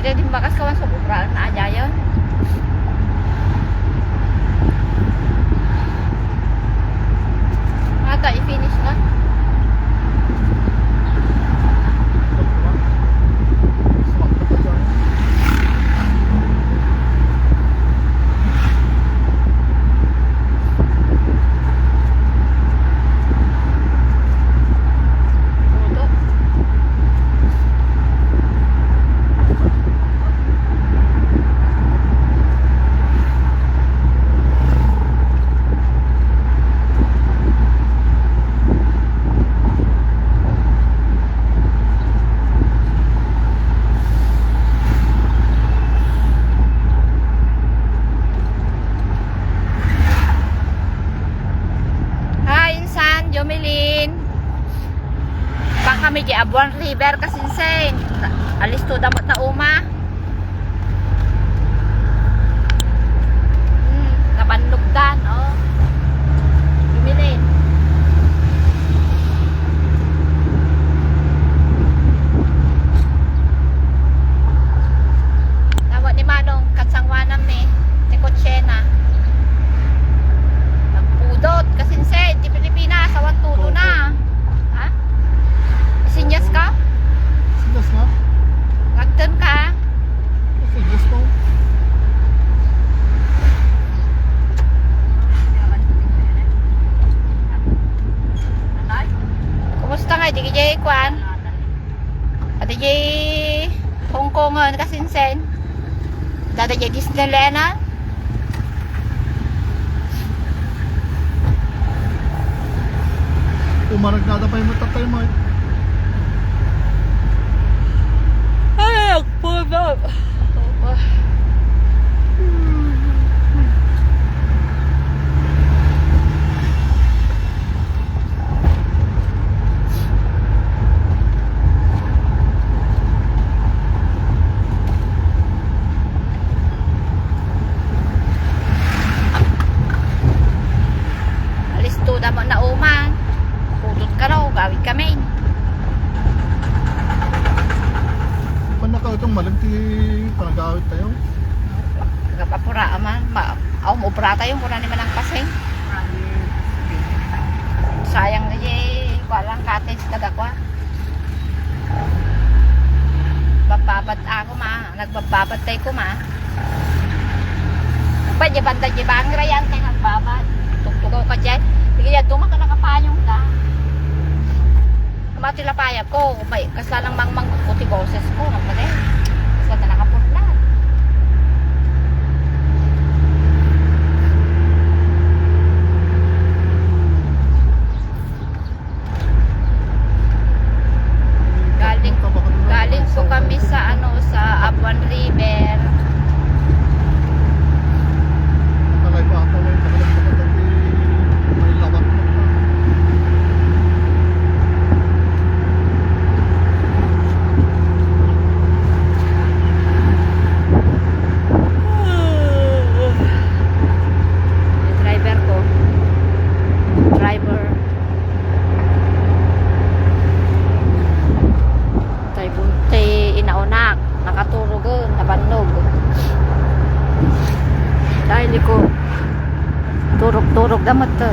Kita din bakas kawan sa bubraan na aja yun. Ata i-finish na. Kami di Abuan River kasinsen. Alis to damot na uma. Napanlugdan, oh. Lumilin. Tawag ni Manong katsangwanam ni Kotsena. Nagpudot kasinsen di Pilipinas awan tulo na. Sinyas ka? Sinyas nga? Nagtan ka? Sinyas mo? Kumusta nga? Di kaya kwan? At di Hong Kong kasinsen? Dada di Disneyland na? Umarag nada pa yung matatay mo. Puno. Alis to dapat na uman. Pudot ka raw, gawin kami. Panakaw itong malamti panagawit tayo. Kapapura man, aw mo upra tayo kuna ni manang paseng. Sayang na walang cottage kagakwa. Bababat ako nagbababat tayo ko Pwede banda di bang rayan kay nagbabat. Tugtugaw ka diyan. Bigyan tuma ka nakapanyong ka. Matilapaya ko, may kasalang mangmang puti boses ko, nagmali. Kasi na nakapurla. Galing po kami sa sa Abuan River. Nakay pa ako may may lawak mo. Dahil ko turok-turok damat to.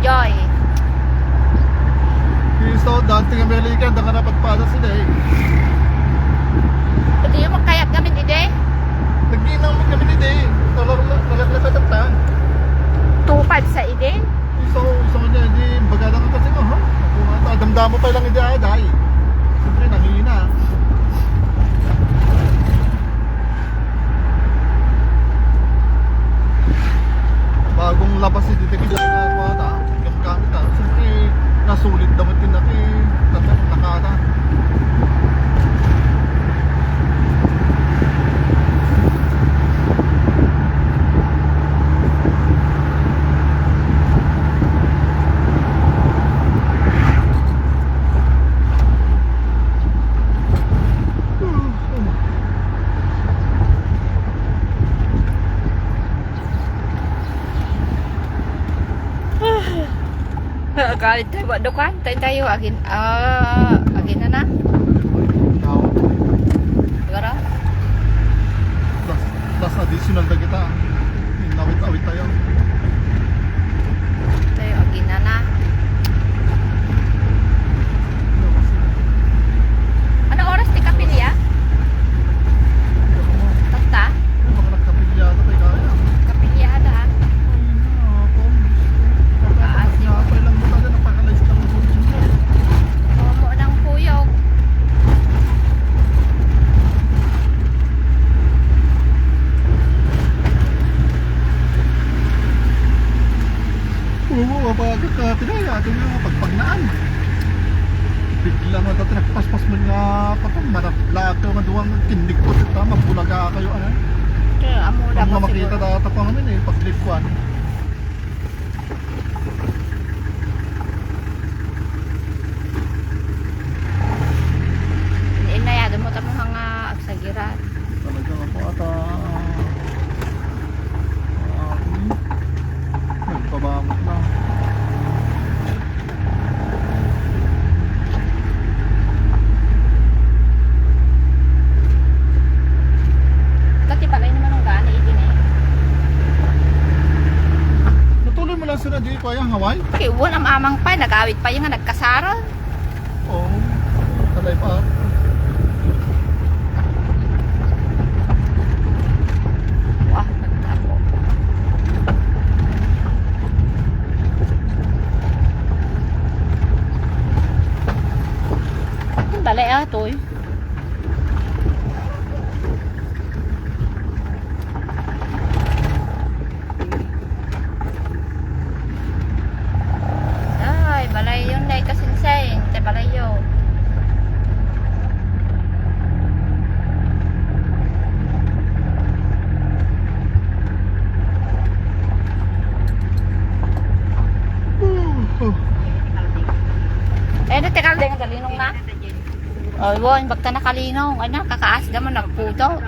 Joy. Kiso, dating Amerika, da nga napagpada sila eh. Pati yung magkayat kami dide. Nag-iinang mo kami nila eh. Nalaklapet ang tan. Tupad sa ide. Iso nga niya, hindi bagada nga kasi nga, ha? Ako nga, damdamo pa lang hindi aday. Siyempre, nangihina. Bagong labas si Dito Kida na wala, gamit ha. Siyempre, nasulit damit din natin, nakata. Galit tayo ba dukan? Tayo agin. Agin na na. Now, Siguro. plus additional na kita. Nawit-awit tayo. Tayo agin na na. Ano oras ti kapilya? Tasta? Mga nagkapilyado tayo kaya. Kapilya ada. Napay lang mo tayo, napakalayos lang mo mo. Momo ng puyog. Oo, mapagkakatinay atin yung pagpagnaan. Bigla mo dati nagpaspas mo nga patang manaplag ka nga duwang kinig ko sita, mabulaga kayo ano. Kaya amula Ang pa makita siguro. data pa namin eh, paglikuan. Inayado mo tamo nga agsagiran. Talaga nga po ata nagpabangot na. Dati pala naman ang gani idin eh. Natuloy mo lang sila di ko yung Hawaii? Kiwan ang amang pa, nagawit pa yung nga nagkasaron. Oo, talay pa. Wah, nagtapo. Ang balay toy. Ay, balay yun na ikasinsay. Te balay yun. Eh, natikal din ang galinong na. Oh, yun, bagta nakalinong. Ay na, kakaas naman, nagputo.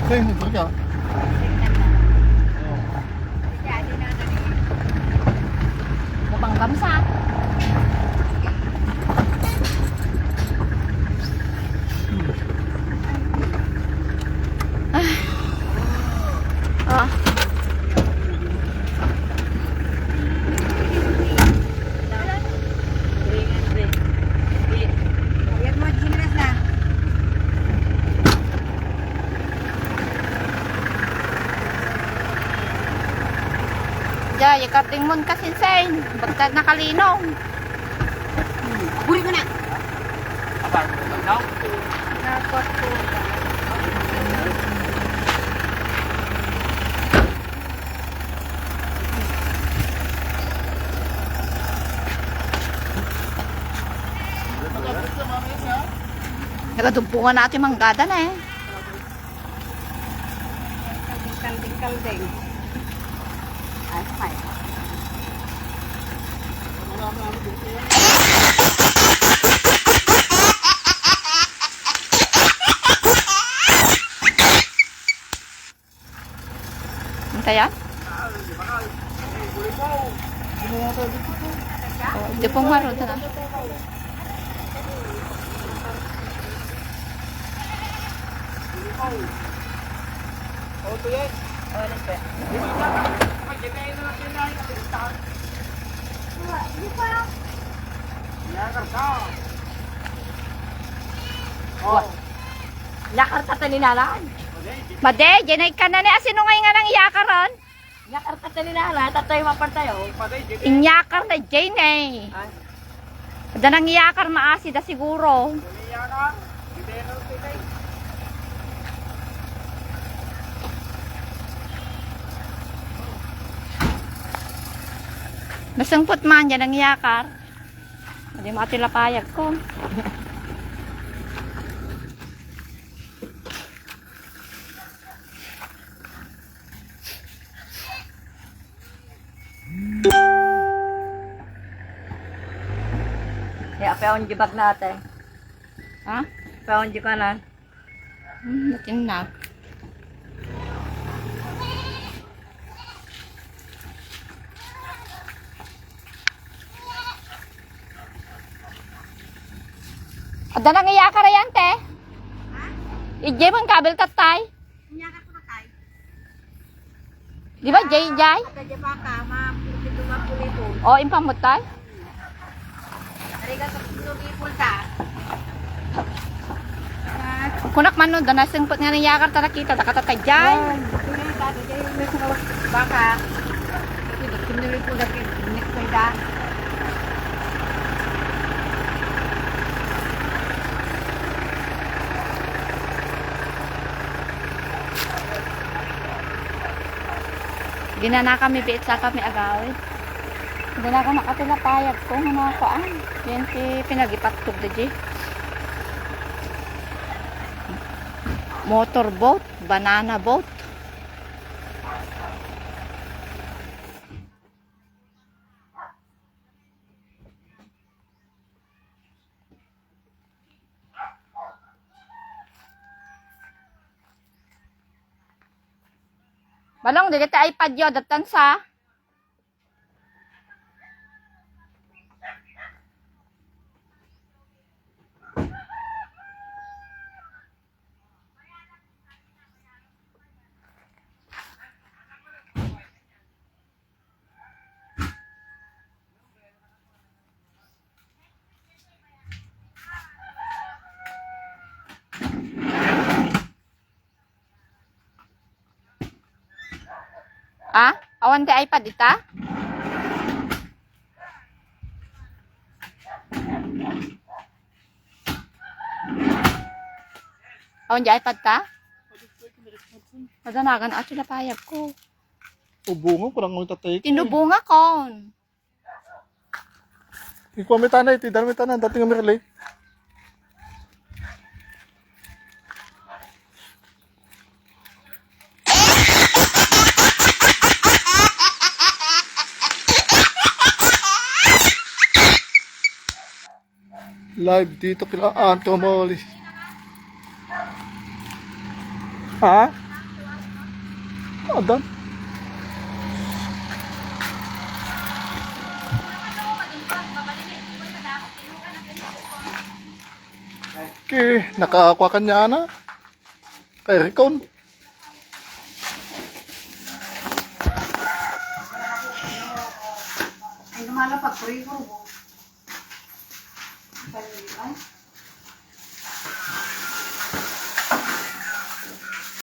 Hey, talaga. Gabang gamsa. Ah. Jaya, karting mon kasinsen. Bagtad nakalinong. Buri ko na. Nakot po. Nagatumpungan natin manggada na eh. Kalding. Ay. Ano yan? Hindi pong maro na. Oh, to yan. Yakar ka talinala. Made, janay ka na ni asino ngay nga nang iyakaron. Yakar ka talinala. Tatay mapantayo. Inyakar na janay. Da nang iyakar maasi da siguro. Masangpot man dyan ang iyakar. Hindi matilapayag ko. Ya, peon jibag natin. Ha? Peon jikanan. Natinag. Ada nang iyakar yan, te? Ijay mong kabel tatay. Yakar ko na tayo. Di ba, jay? Kata jebaka, ma-50 O, impamot tay? Ariga sa 50 ta. Kunak man nun, danasingpot nga ng yakar tarakita, takatatay jay. Baka. Kinulit po dati. Kinulit ko da. Ginana kami biit sa kami agawid. Hindi na ako nakatilapayag ko mga kuan. Yan si pinagipatog da di. Motorboat, banana boat. Balong, di kita iPad yun, datan sa. Ah, awan di iPad ita? Awan di iPad ka? Madanagan at sila payag ko. Ubungan ko lang mo tatay. Tinubunga kon. Ikaw may tanay, ti dami tanan dating nga mirlay. Live dito kila Anto Moli. Ha? Adan. Okay, nakakuha ka niya na. Kay Ricon. Ay, lumalapag ko rin ko. Ay,